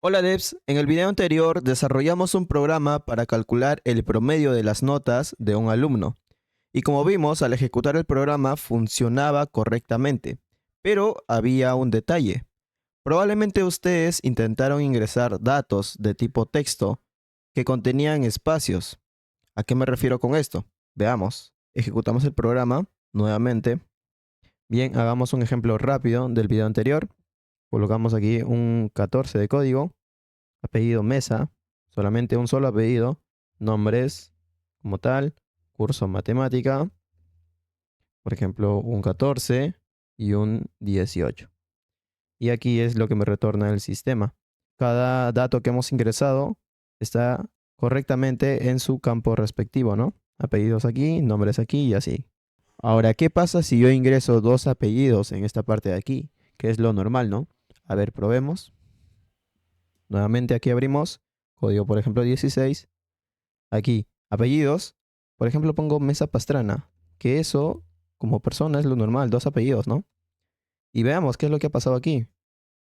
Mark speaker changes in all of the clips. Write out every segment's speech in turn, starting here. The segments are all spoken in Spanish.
Speaker 1: Hola devs, en el video anterior desarrollamos un programa para calcular el promedio de las notas de un alumno. Y como vimos, al ejecutar el programa funcionaba correctamente. Pero había un detalle. Probablemente ustedes intentaron ingresar datos de tipo texto que contenían espacios. ¿A qué me refiero con esto? Veamos. Ejecutamos el programa nuevamente. Bien, hagamos un ejemplo rápido del video anterior. Colocamos aquí un 14 de código. Apellido Mesa, solamente un solo apellido, nombres como tal, curso matemática, por ejemplo, un 14 y un 18. Y aquí es lo que me retorna el sistema. Cada dato que hemos ingresado está correctamente en su campo respectivo, ¿no? Apellidos aquí, nombres aquí y así. Ahora, ¿qué pasa si yo ingreso dos apellidos en esta parte de aquí? Que es lo normal, ¿no? A ver, probemos. Nuevamente aquí abrimos código, por ejemplo, 16. Aquí, apellidos. Por ejemplo, pongo Mesa Pastrana, que eso, como persona, es lo normal, dos apellidos, ¿no? Y veamos qué es lo que ha pasado aquí.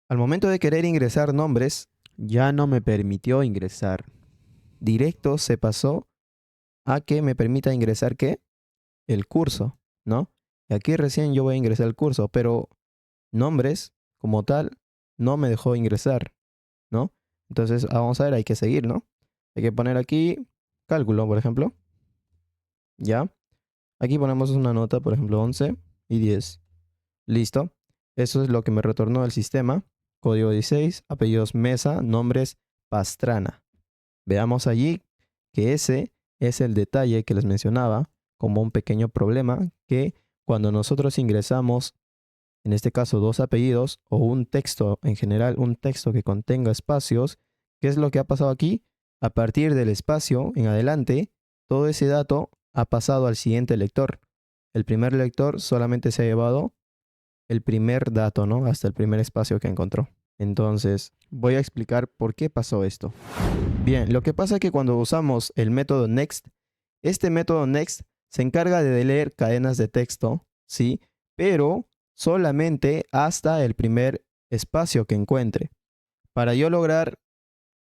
Speaker 1: Al momento de querer ingresar nombres, ya no me permitió ingresar. Directo se pasó a que me permita ingresar, ¿qué? El curso, ¿no? Y aquí recién yo voy a ingresar el curso, pero nombres, como tal, no me dejó ingresar, ¿no? Entonces, vamos a ver, hay que seguir, ¿no? Hay que poner aquí cálculo, por ejemplo, ¿ya? Aquí ponemos una nota, por ejemplo, 11 y 10. Listo. Eso es lo que me retornó el sistema. Código 16, apellidos Mesa, nombres Pastrana. Veamos allí que ese es el detalle que les mencionaba como un pequeño problema que cuando nosotros ingresamos, en este caso, dos apellidos o un texto en general, un texto que contenga espacios, ¿qué es lo que ha pasado aquí? A partir del espacio en adelante, todo ese dato ha pasado al siguiente lector. El primer lector solamente se ha llevado el primer dato, ¿no? Hasta el primer espacio que encontró. Entonces, voy a explicar por qué pasó esto. Bien, lo que pasa es que cuando usamos el método next, este método next se encarga de leer cadenas de texto, ¿sí? Pero solamente hasta el primer espacio que encuentre. Para yo lograr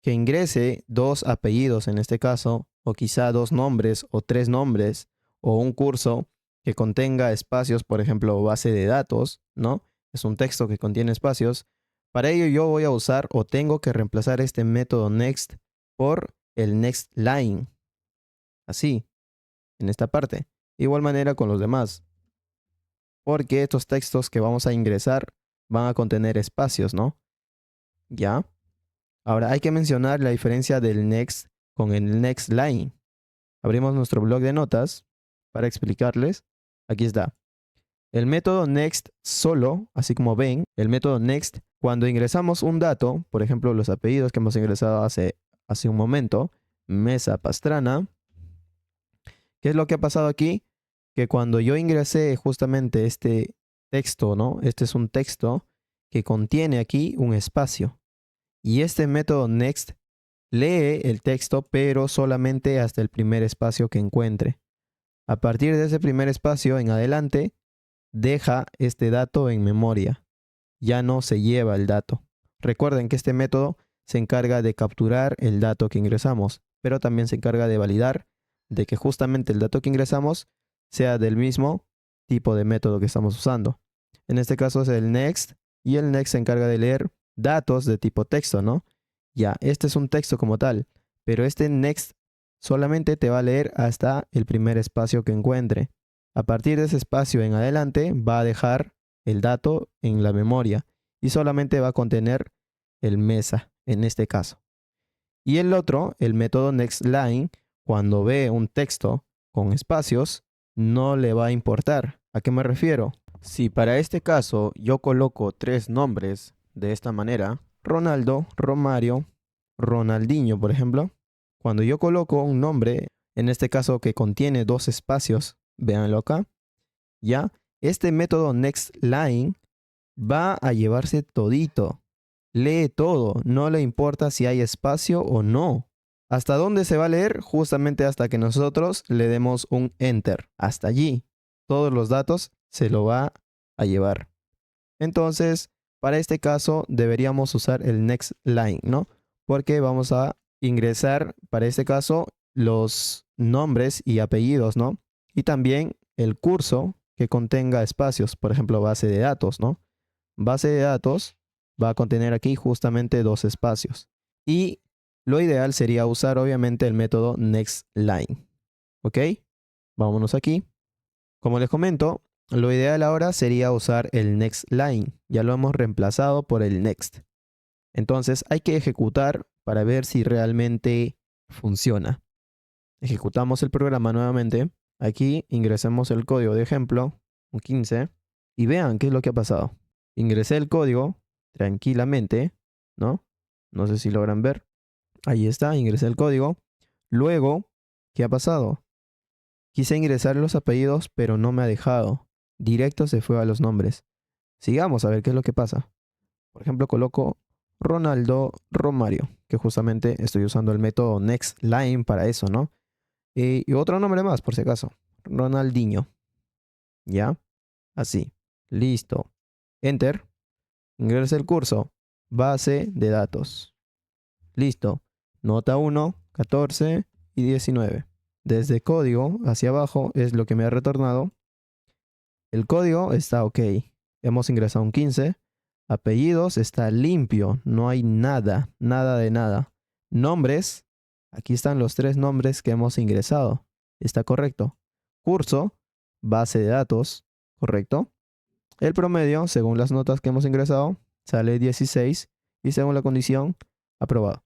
Speaker 1: que ingrese dos apellidos en este caso, o quizá dos nombres o tres nombres, o un curso que contenga espacios, por ejemplo, base de datos, ¿no? Es un texto que contiene espacios. Para ello yo voy a usar o tengo que reemplazar este método next por el next line. Así, en esta parte. Igual manera con los demás. Porque estos textos que vamos a ingresar van a contener espacios, ¿no? ¿Ya? Ahora hay que mencionar la diferencia del next con el next line. Abrimos nuestro blog de notas para explicarles. Aquí está. El método next solo, así como ven, el método next, cuando ingresamos un dato, por ejemplo, los apellidos que hemos ingresado hace un momento, Mesa Pastrana, ¿qué es lo que ha pasado aquí? Que cuando yo ingresé justamente este texto, ¿no? Este es un texto que contiene aquí un espacio. Y este método next lee el texto, pero solamente hasta el primer espacio que encuentre. A partir de ese primer espacio en adelante, deja este dato en memoria. Ya no se lleva el dato. Recuerden que este método se encarga de capturar el dato que ingresamos, pero también se encarga de validar de que justamente el dato que ingresamos sea del mismo tipo de método que estamos usando. En este caso es el next, y el next se encarga de leer datos de tipo texto, ¿no? Ya, este es un texto como tal, pero este next solamente te va a leer hasta el primer espacio que encuentre. A partir de ese espacio en adelante va a dejar el dato en la memoria y solamente va a contener el mesa en este caso. Y el otro, el método nextLine, cuando ve un texto con espacios, no le va a importar. ¿A qué me refiero? Si para este caso yo coloco tres nombres de esta manera, Ronaldo, Romario, Ronaldinho, por ejemplo, cuando yo coloco un nombre, en este caso que contiene dos espacios, véanlo acá, ya, este método nextLine va a llevarse todito. Lee todo, no le importa si hay espacio o no. ¿Hasta dónde se va a leer? Justamente hasta que nosotros le demos un enter. Hasta allí. Todos los datos se lo va a llevar. Entonces, para este caso deberíamos usar el next line, ¿no? porque vamos a ingresar, para este caso, los nombres y apellidos, ¿no? Y también el curso que contenga espacios, por ejemplo, base de datos, ¿no? Base de datos va a contener aquí justamente dos espacios. Y lo ideal sería usar obviamente el método nextLine. ¿Ok? Vámonos aquí. Como les comento, lo ideal ahora sería usar el nextLine. Ya lo hemos reemplazado por el next. Entonces hay que ejecutar para ver si realmente funciona. Ejecutamos el programa nuevamente. Aquí ingresamos el código de ejemplo, un 15, y vean qué es lo que ha pasado. Ingresé el código tranquilamente, ¿no? No sé si logran ver. Ahí está, ingresé el código. Luego, ¿qué ha pasado? Quise ingresar los apellidos, pero no me ha dejado. Directo se fue a los nombres. Sigamos a ver qué es lo que pasa. Por ejemplo, coloco Ronaldo Romario, que justamente estoy usando el método nextLine para eso, ¿no? Y otro nombre más, por si acaso. Ronaldinho. ¿Ya? Así. Listo. Enter. Ingresa el curso. Base de datos. Listo. Nota 1, 14 y 19. Desde código hacia abajo es lo que me ha retornado. El código está ok. Hemos ingresado un 15. Apellidos está limpio. No hay nada. Nada de nada. Nombres. Aquí están los 3 nombres que hemos ingresado. Está correcto. Curso. Base de datos. Correcto. El promedio, según las notas que hemos ingresado, sale 16 y según la condición, aprobado.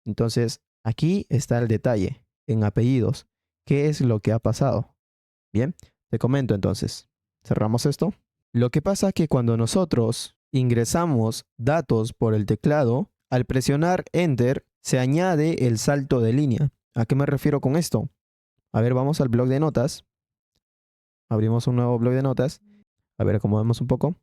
Speaker 1: Entonces, aquí está el detalle, en apellidos. ¿Qué es lo que ha pasado? Bien, te comento entonces. Cerramos esto. Lo que pasa es que cuando nosotros ingresamos datos por el teclado, al presionar Enter, se añade el salto de línea. ¿A qué me refiero con esto? A ver, vamos al bloc de notas. Abrimos un nuevo bloc de notas. A ver, acomodemos un poco.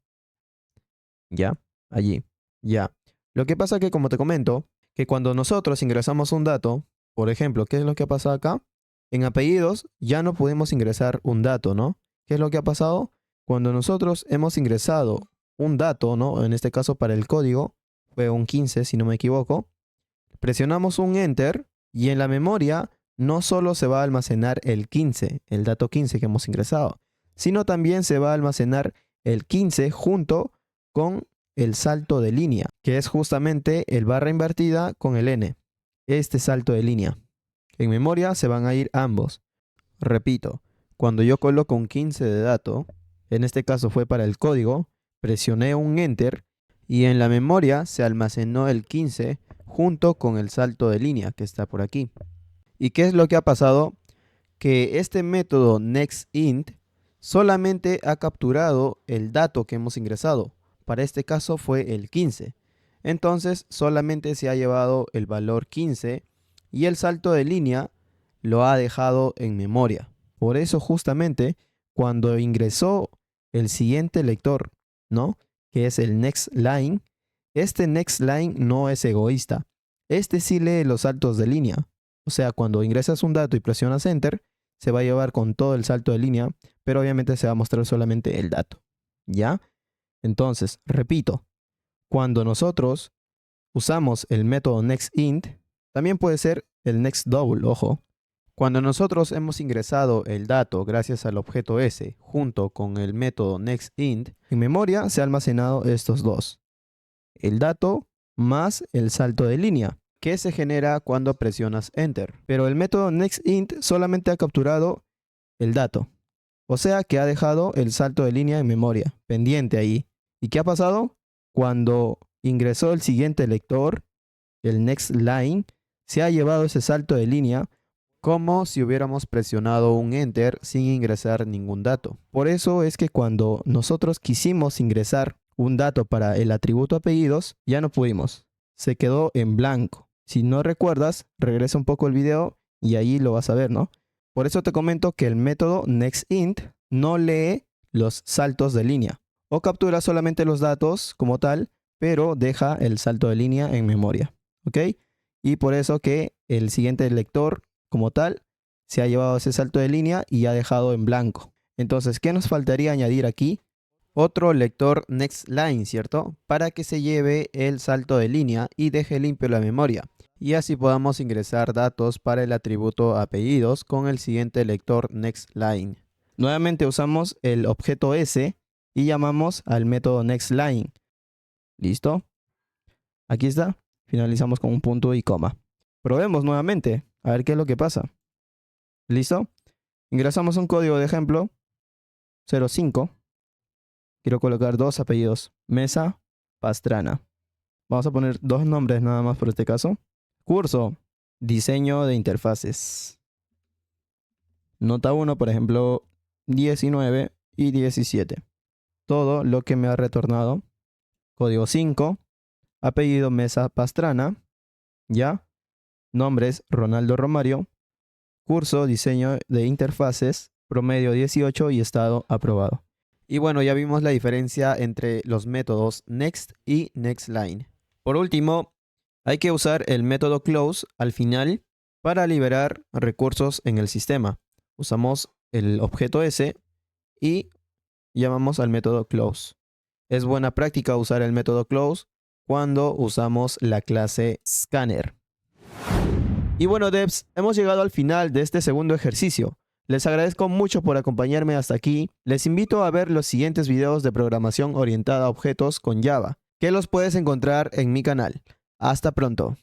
Speaker 1: Ya, allí. Ya. Lo que pasa que, como te comento, que cuando nosotros ingresamos un dato, por ejemplo, ¿qué es lo que ha pasado acá? En apellidos ya no podemos ingresar un dato, ¿no? ¿Qué es lo que ha pasado? Cuando nosotros hemos ingresado un dato, ¿no? En este caso para el código, fue un 15 si no me equivoco, presionamos un Enter y en la memoria no solo se va a almacenar el 15, el dato 15 que hemos ingresado, sino también se va a almacenar el 15 junto con el salto de línea, que es justamente el barra invertida con el n, este salto de línea. En memoria se van a ir ambos. Repito, cuando yo coloco un 15 de dato, en este caso fue para el código, presioné un Enter y en la memoria se almacenó el 15 junto con el salto de línea que está por aquí. ¿Y qué es lo que ha pasado? Que este método nextInt solamente ha capturado el dato que hemos ingresado. Para este caso fue el 15. Entonces solamente se ha llevado el valor 15 y el salto de línea lo ha dejado en memoria. Por eso justamente cuando ingresó el siguiente lector, ¿no? Que es el nextLine, este nextLine no es egoísta. Este sí lee los saltos de línea. O sea, cuando ingresas un dato y presionas Enter, se va a llevar con todo el salto de línea, pero obviamente se va a mostrar solamente el dato. ¿Ya? Entonces, repito, cuando nosotros usamos el método nextInt, también puede ser el nextDouble, ojo. Cuando nosotros hemos ingresado el dato gracias al objeto S junto con el método nextInt, en memoria se ha almacenado estos dos. El dato más el salto de línea, que se genera cuando presionas Enter. Pero el método nextInt solamente ha capturado el dato. O sea que ha dejado el salto de línea en memoria, pendiente ahí. ¿Y qué ha pasado? Cuando ingresó el siguiente lector, el nextLine, se ha llevado ese salto de línea como si hubiéramos presionado un Enter sin ingresar ningún dato. Por eso es que cuando nosotros quisimos ingresar un dato para el atributo apellidos, ya no pudimos. Se quedó en blanco. Si no recuerdas, regresa un poco el video y ahí lo vas a ver, ¿no? Por eso te comento que el método nextInt no lee los saltos de línea o captura solamente los datos como tal, pero deja el salto de línea en memoria, ¿ok? Y por eso que el siguiente lector como tal se ha llevado ese salto de línea y ha dejado en blanco. Entonces, ¿qué nos faltaría añadir aquí? otro lector NextLine, ¿cierto? Para que se lleve el salto de línea y deje limpio la memoria. Y así podamos ingresar datos para el atributo apellidos con el siguiente lector NextLine. Nuevamente usamos el objeto S y llamamos al método NextLine. ¿Listo? Aquí está. Finalizamos con un punto y coma. Probemos nuevamente, a ver qué es lo que pasa. ¿Listo? Ingresamos un código de ejemplo 05. Quiero colocar dos apellidos, Mesa, Pastrana. Vamos a poner dos nombres nada más por este caso. Curso, diseño de interfaces. Nota 1, por ejemplo, 19 y 17. Todo lo que me ha retornado. Código 5, apellido Mesa Pastrana. Ya. Nombres Ronaldo Romario. Curso, diseño de interfaces. Promedio 18 y estado aprobado. Y bueno, ya vimos la diferencia entre los métodos Next y NextLine. Por último, hay que usar el método Close al final para liberar recursos en el sistema. Usamos el objeto S y llamamos al método Close. Es buena práctica usar el método Close cuando usamos la clase Scanner. Y bueno, devs, hemos llegado al final de este segundo ejercicio. Les agradezco mucho por acompañarme hasta aquí. Les invito a ver los siguientes videos de programación orientada a objetos con Java, que los puedes encontrar en mi canal. Hasta pronto.